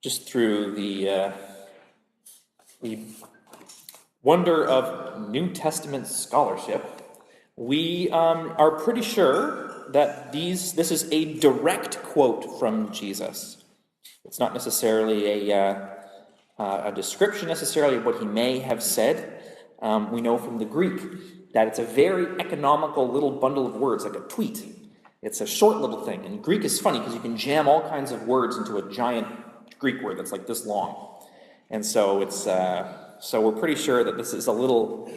just through the wonder of New Testament scholarship, we are pretty sure that this is a direct quote from Jesus. It's not necessarily a description necessarily of what he may have said. We know from the Greek that it's a very economical little bundle of words, like a tweet. It's a short little thing. And Greek is funny because you can jam all kinds of words into a giant Greek word that's like this long. And so so we're pretty sure that this is a little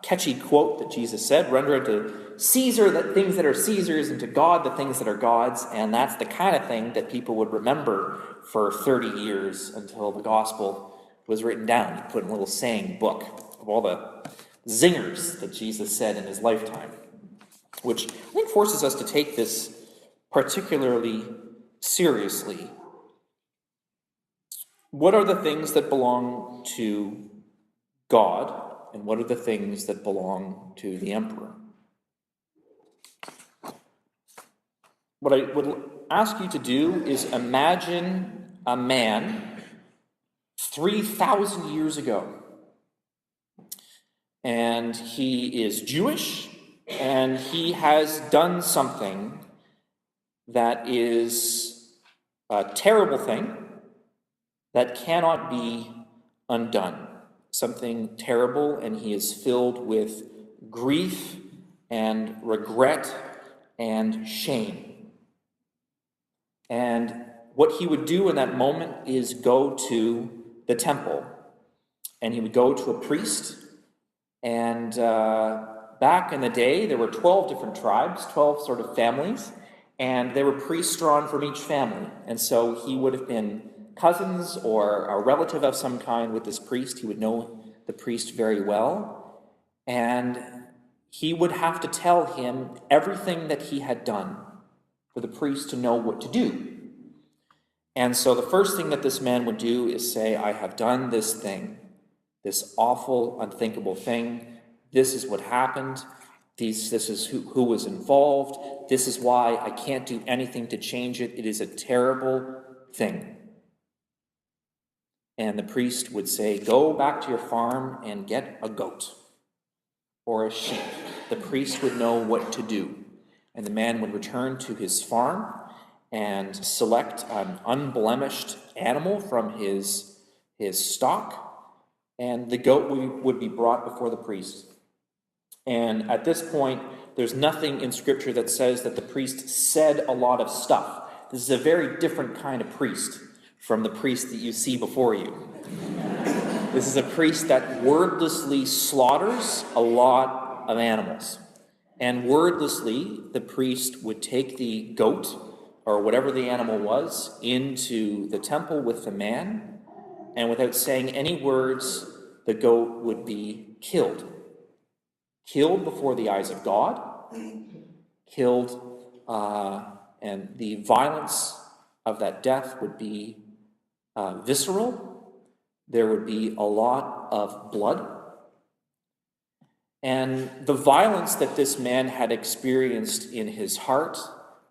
catchy quote that Jesus said, render unto Caesar the things that are Caesar's and to God the things that are God's. And that's the kind of thing that people would remember for 30 years until the gospel was written down. He put in a little saying book of all the zingers that Jesus said in his lifetime, which I think forces us to take this particularly seriously. What are the things that belong to God, and what are the things that belong to the emperor? What I would ask you to do is imagine a man 3,000 years ago, and he is Jewish, and he has done something that is a terrible thing that cannot be undone. Something terrible, and he is filled with grief and regret and shame. And what he would do in that moment is go to the temple, and he would go to a priest. And back in the day, there were 12 different tribes, 12 sort of families, and there were priests drawn from each family. And so he would have been cousins or a relative of some kind with this priest. He would know the priest very well, and he would have to tell him everything that he had done for the priest to know what to do. And so the first thing that this man would do is say, I have done this thing, this awful, unthinkable thing. This is what happened. This is who was involved. This is why I can't do anything to change it. It is a terrible thing. And the priest would say, go back to your farm and get a goat or a sheep. The priest would know what to do. And the man would return to his farm and select an unblemished animal from his stock, and the goat would be brought before the priest. And at this point, there's nothing in Scripture that says that the priest said a lot of stuff. This is a very different kind of priest from the priest that you see before you. This is a priest that wordlessly slaughters a lot of animals. And wordlessly, the priest would take the goat, or whatever the animal was, into the temple with the man, and without saying any words, the goat would be killed. Killed before the eyes of God, killed, and the violence of that death would be visceral. There would be a lot of blood. And the violence that this man had experienced in his heart,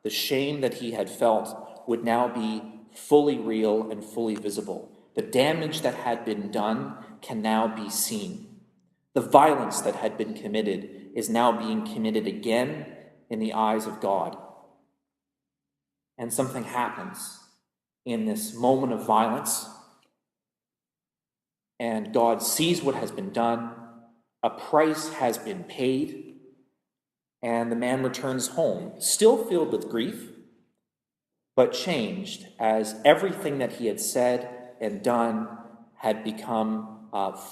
the shame that he had felt, would now be fully real and fully visible. The damage that had been done can now be seen. The violence that had been committed is now being committed again in the eyes of God. And something happens in this moment of violence, and God sees what has been done. A price has been paid, and the man returns home, still filled with grief, but changed, as everything that he had said and done had become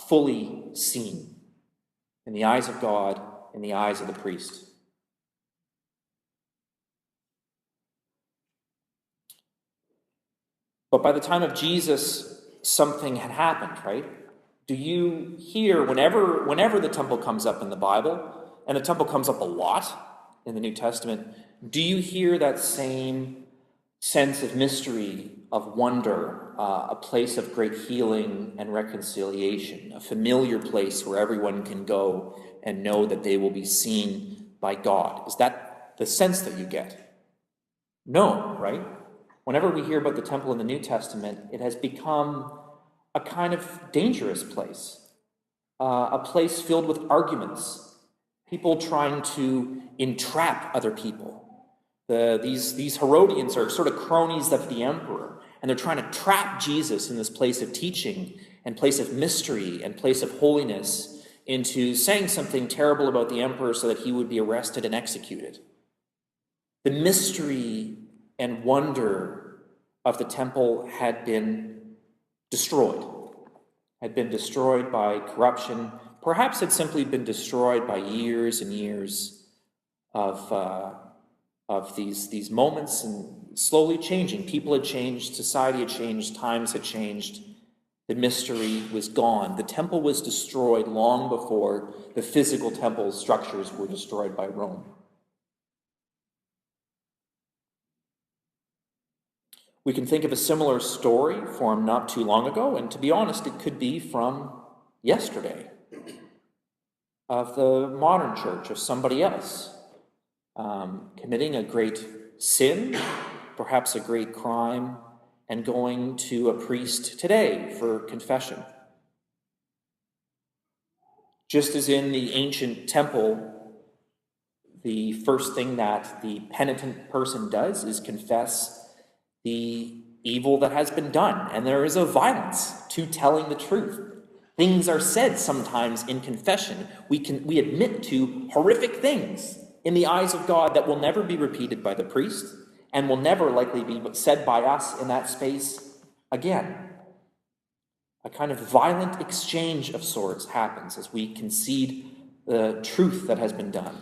fully seen in the eyes of God, in the eyes of the priest. But by the time of Jesus, something had happened, right? Do you hear, whenever the temple comes up in the Bible, and the temple comes up a lot in the New Testament, do you hear that same sense of mystery, of wonder, a place of great healing and reconciliation, a familiar place where everyone can go and know that they will be seen by God? Is that the sense that you get? No, right? whenever we hear about the temple in the New Testament, it has become a kind of dangerous place, a place filled with arguments, people trying to entrap other people. These Herodians are sort of cronies of the emperor, and they're trying to trap Jesus in this place of teaching and place of mystery and place of holiness into saying something terrible about the emperor so that he would be arrested and executed. The mystery and wonder of the temple had been destroyed by corruption. Perhaps had simply been destroyed by years and years of these moments, and slowly changing. People had changed, society had changed, times had changed. The mystery was gone. The temple was destroyed long before the physical temple structures were destroyed by Rome. We can think of a similar story from not too long ago, and to be honest, it could be from yesterday, of the modern church, of somebody else committing a great sin, perhaps a great crime, and going to a priest today for confession. Just as in the ancient temple, the first thing that the penitent person does is confess the evil that has been done, and there is a violence to telling the truth. Things are said sometimes in confession. We admit to horrific things in the eyes of God that will never be repeated by the priest and will never likely be said by us in that space again. A kind of violent exchange of sorts happens as we concede the truth that has been done.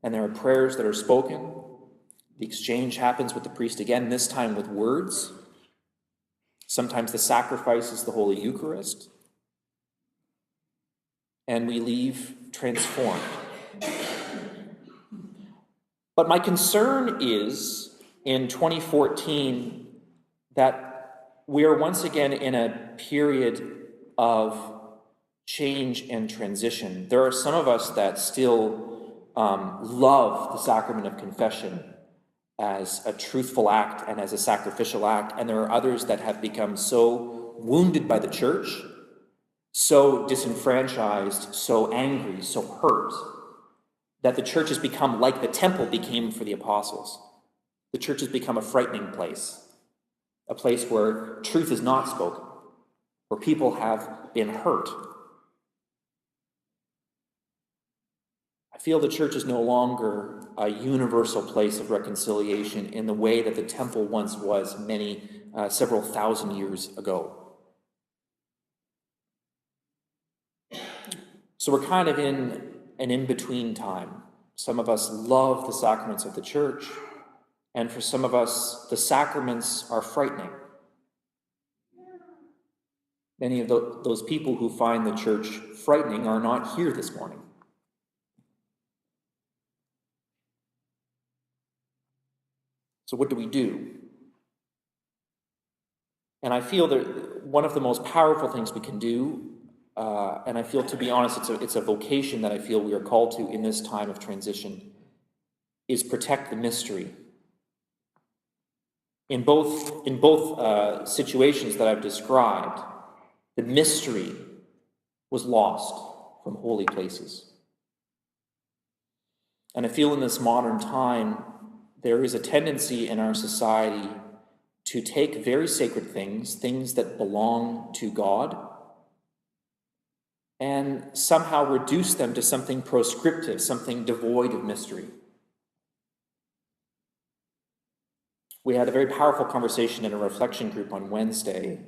And there are prayers that are spoken. The exchange happens with the priest again, this time with words. Sometimes the sacrifice is the Holy Eucharist. And we leave transformed. But my concern is, in 2014, that we are once again in a period of change and transition. There are some of us that still love the sacrament of confession as a truthful act and as a sacrificial act, and there are others that have become so wounded by the church, so disenfranchised, so angry, so hurt, that the church has become like the temple became for the apostles. The church has become a frightening place, a place where truth is not spoken, where people have been hurt. I feel the church is no longer a universal place of reconciliation in the way that the temple once was several thousand years ago. So we're kind of in an in-between time. Some of us love the sacraments of the church, and for some of us, the sacraments are frightening. Many of those people who find the church frightening are not here this morning. So what do we do? And I feel that one of the most powerful things we can do, and I feel, to be honest, it's a vocation that I feel we are called to in this time of transition, is protect the mystery. In both situations that I've described, the mystery was lost from holy places. And I feel in this modern time, there is a tendency in our society to take very sacred things that belong to God, and somehow reduce them to something proscriptive, something devoid of mystery. We had a very powerful conversation in a reflection group on Wednesday,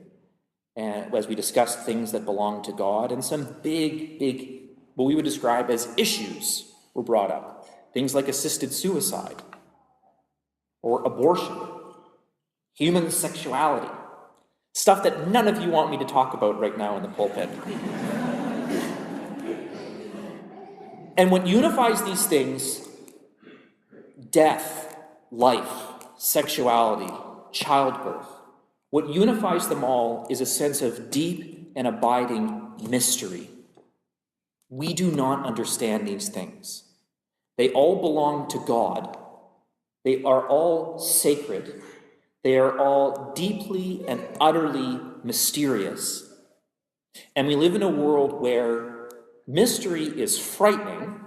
and as we discussed things that belong to God, and some big, what we would describe as issues were brought up. Things like assisted suicide, or abortion, human sexuality, stuff that none of you want me to talk about right now in the pulpit. And what unifies these things, death, life, sexuality, childbirth, what unifies them all is a sense of deep and abiding mystery. We do not understand these things. They all belong to God, They are all sacred. They are all deeply and utterly mysterious. And we live in a world where mystery is frightening,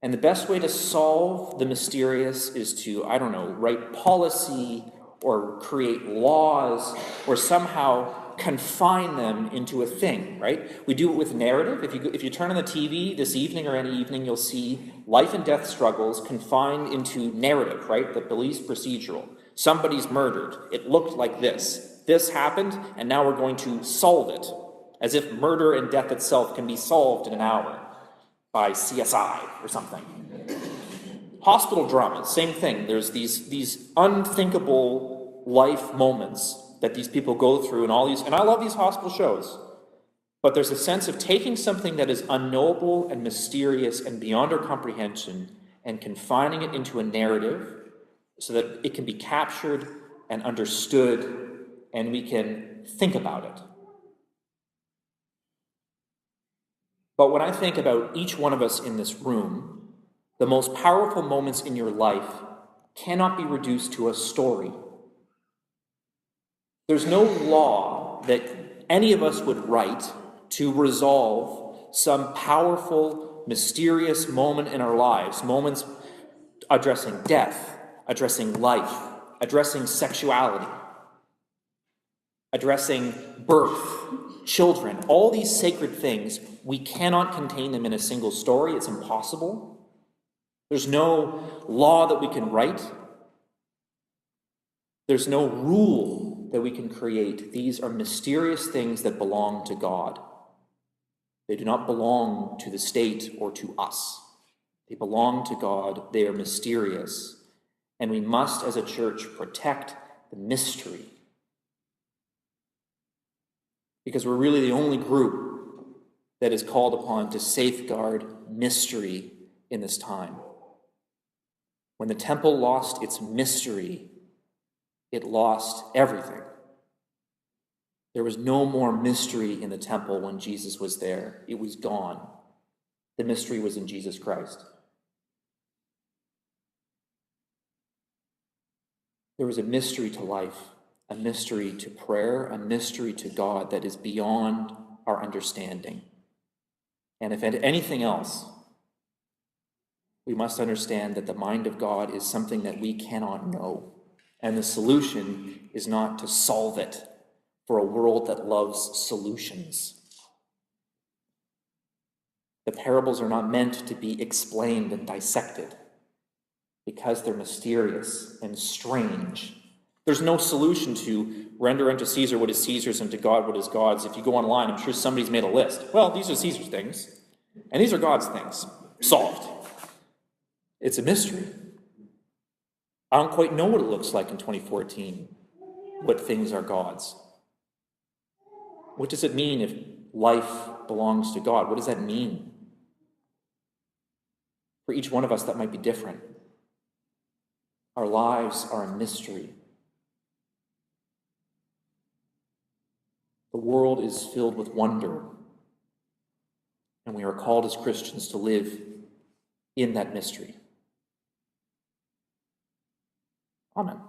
and the best way to solve the mysterious is to, write policy or create laws or somehow confine them into a thing, right? We do it with narrative. If you turn on the TV this evening or any evening, you'll see life and death struggles confined into narrative, right? The police procedural. Somebody's murdered. It looked like this. This happened, and now we're going to solve it. As if murder and death itself can be solved in an hour by CSI or something. Hospital dramas, same thing. There's these unthinkable life moments that these people go through and all these, and I love these hospital shows, but there's a sense of taking something that is unknowable and mysterious and beyond our comprehension and confining it into a narrative so that it can be captured and understood and we can think about it. But when I think about each one of us in this room, the most powerful moments in your life cannot be reduced to a story. There's no law that any of us would write to resolve some powerful, mysterious moment in our lives, moments addressing death, addressing life, addressing sexuality, addressing birth, children, all these sacred things. We cannot contain them in a single story. It's impossible. There's no law that we can write. There's no rule that we can create. These are mysterious things that belong to God. They do not belong to the state or to us. They belong to God. They are mysterious. And we must, as a church, protect the mystery. Because we're really the only group that is called upon to safeguard mystery in this time. When the temple lost its mystery, it lost everything. There was no more mystery in the temple when Jesus was there. It was gone. The mystery was in Jesus Christ. There was a mystery to life, a mystery to prayer, a mystery to God that is beyond our understanding. And if anything else, we must understand that the mind of God is something that we cannot know. And the solution is not to solve it for a world that loves solutions. The parables are not meant to be explained and dissected because they're mysterious and strange. There's no solution to render unto Caesar what is Caesar's and to God what is God's. If you go online, I'm sure somebody's made a list. Well, these are Caesar's things, and these are God's things. Solved. It's a mystery. I don't quite know what it looks like in 2014, what things are God's. What does it mean if life belongs to God? What does that mean? For each one of us, that might be different. Our lives are a mystery. The world is filled with wonder, and we are called as Christians to live in that mystery. Amen.